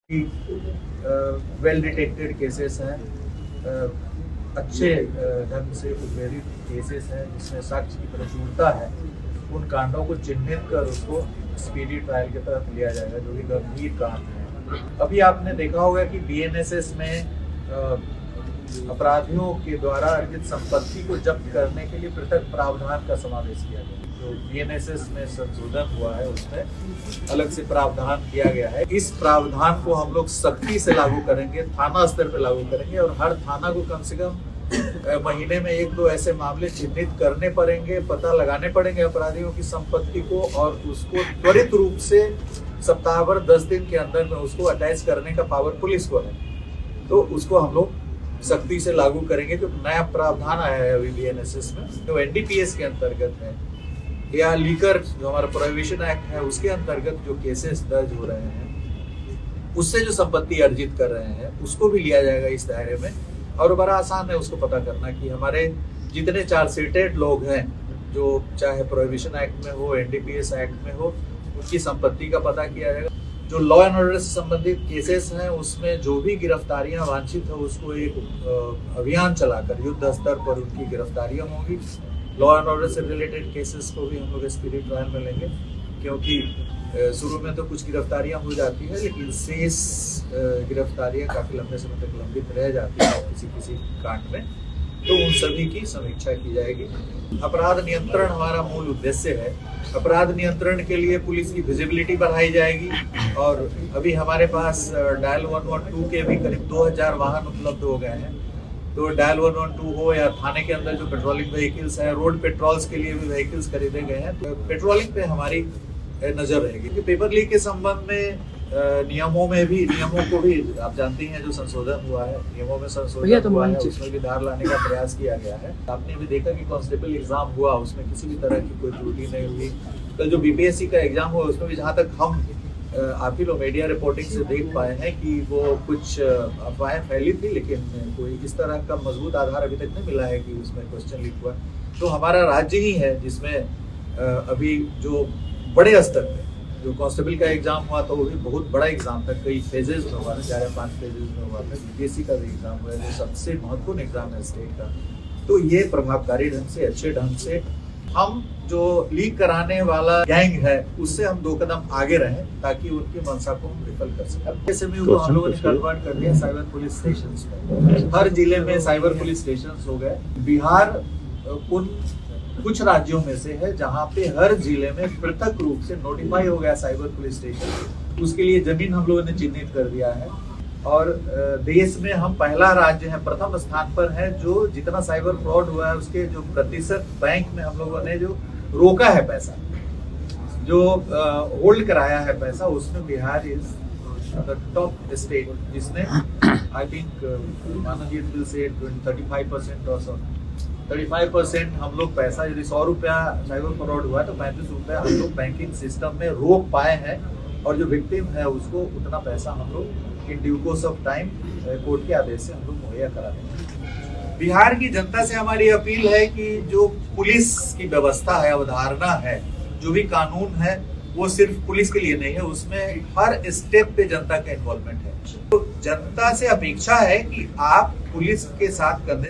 Well detected cases हैं, अच्छे ढंग से उद्वेलित केसेस हैं जिसमें साक्ष्य की प्रचुरता है। उन कांडों को चिन्हित कर उसको स्पीडी ट्रायल के तहत लिया जाएगा, जो भी गंभीर कांड है। अभी आपने देखा होगा कि बीएनएसएस में अपराधियों के द्वारा अर्जित संपत्ति को जब्त करने के लिए पृथक प्रावधान का समावेश किया गया। जो बीएनएसएस में संशोधन हुआ है उसमें अलग से प्रावधान किया गया है। इस प्रावधान को हम लोग सख्ती से लागू करेंगे, थाना स्तर पर लागू करेंगे और हर थाना को कम से कम महीने में 1-2 ऐसे मामले चिन्हित करने पड़ेंगे, पता लगाने पड़ेंगे अपराधियों की संपत्ति को और उसको त्वरित रूप से सप्ताह भर 10 दिन के अंदर में उसको अटैच करने का पावर पुलिस को है। तो उसको हम लोग सख्ती से लागू करेंगे। जो नया प्रावधान आया है अभी बीएनएसएस में, जो एनडीपीएस के अंतर्गत है या लीकर जो हमारा प्रोहिबिशन एक्ट है उसके अंतर्गत जो केसेस दर्ज हो रहे हैं, उससे जो संपत्ति अर्जित कर रहे हैं उसको भी लिया जाएगा इस दायरे में। और बड़ा आसान है उसको पता करना कि हमारे जितने चार्जशीटेड लोग हैं, जो चाहे प्रोहिबिशन एक्ट में हो, एनडीपीएस एक्ट में हो, उनकी संपत्ति का पता किया जाएगा। जो लॉ एंड ऑर्डर से संबंधित केसेस हैं उसमें जो भी गिरफ्तारियां वांछित है उसको एक अभियान चलाकर युद्ध स्तर पर उनकी गिरफ्तारियां होंगी। लॉ एंड ऑर्डर से रिलेटेड केसेस को भी हम लोग स्पीडी ट्रायल में लेंगे, क्योंकि शुरू में तो कुछ गिरफ्तारियां हो जाती है लेकिन शेष गिरफ्तारियां काफी लंबे समय तक लंबित रह जाती है किसी कांड में, तो उन सभी की समीक्षा की जाएगी। अपराध नियंत्रण हमारा मूल उद्देश्य है। अपराध नियंत्रण के लिए पुलिस की विजिबिलिटी बढ़ाई जाएगी और अभी हमारे पास डायल 112 के भी करीब 2000 वाहन उपलब्ध हो गए हैं। तो डायल 112 हो या थाने के अंदर जो पेट्रोलिंग व्हीकल्स हैं, रोड पेट्रोल्स के लिए भी व्हीकल्स खरीदे गए हैं। तो पेट्रोलिंग पे हमारी नजर रहेगी कि पेपर लीक के संबंध में नियमों को भी आप जानती हैं जो संशोधन हुआ है, नियमों में संशोधन हुआ है, उसमें भी धार लाने का प्रयास किया गया है। आपने भी देखा कि कांस्टेबल एग्जाम हुआ, उसमें किसी भी तरह की कोई त्रुटि नहीं हुई। कल जो बीपीएससी का एग्जाम हुआ उसमें भी जहाँ तक हम आप ही लोग मीडिया रिपोर्टिंग से देख पाए हैं कि वो कुछ अफवाहें फैली थी, लेकिन कोई इस तरह का मजबूत आधार अभी तक नहीं मिला है कि उसमें क्वेश्चन लीक हुआ। तो हमारा राज्य ही है जिसमें अभी जो बड़े स्तर पे जो कांस्टेबल का एग्जाम हुआ तो वो भी बहुत बड़ा एग्जाम था, कई फेजेज में हुआ था, 4-5 फेजेज में हुआ था। बीपीएससी का भी एग्जाम हुआ है जो सबसे महत्वपूर्ण एग्जाम है स्टेट का। तो ये प्रभावकारी ढंग से, अच्छे ढंग से हम जो लीक कराने वाला गैंग है उससे हम 2 कदम आगे रहें ताकि उनकी मंशा को हम विफल कर सकें। एसएमयू को हम लोगों ने कन्वर्ट कर दिया साइबर पुलिस स्टेशंस में। हर जिले में साइबर पुलिस स्टेशंस हो गए। बिहार उन कुछ राज्यों में से है जहां पे हर जिले में पृथक रूप से नोटिफाई हो गया साइबर पुलिस स्टेशन। उसके लिए जमीन हम लोगों ने चिन्हित कर दिया है और देश में हम पहला राज्य है, प्रथम स्थान पर है जो जितना साइबर फ्रॉड हुआ है उसके जो प्रतिशत बैंक में हम लोगों ने जो रोका है पैसा, जो होल्ड कराया है पैसा, उसमें Bihar is the top state जिसने आई थिंक माननीय बिल से 35% और 35% हम लोग पैसा, यदि 100 रुपया साइबर फ्रॉड हुआ तो 35 रुपया हम लोग बैंकिंग सिस्टम में रोक पाए हैं और जो विक्टिम है उसको उतना पैसा हम लोग in due course of time court के आदेश से हम लोग मुहैया करा देंगे। बिहार की जनता से हमारी अपील है कि जो पुलिस की व्यवस्था है, अवधारणा है, जो भी कानून है वो सिर्फ पुलिस के लिए नहीं है, उसमें हर स्टेप पे जनता का इन्वॉल्वमेंट है। तो जनता से अपेक्षा है कि आप पुलिस के साथ कंधे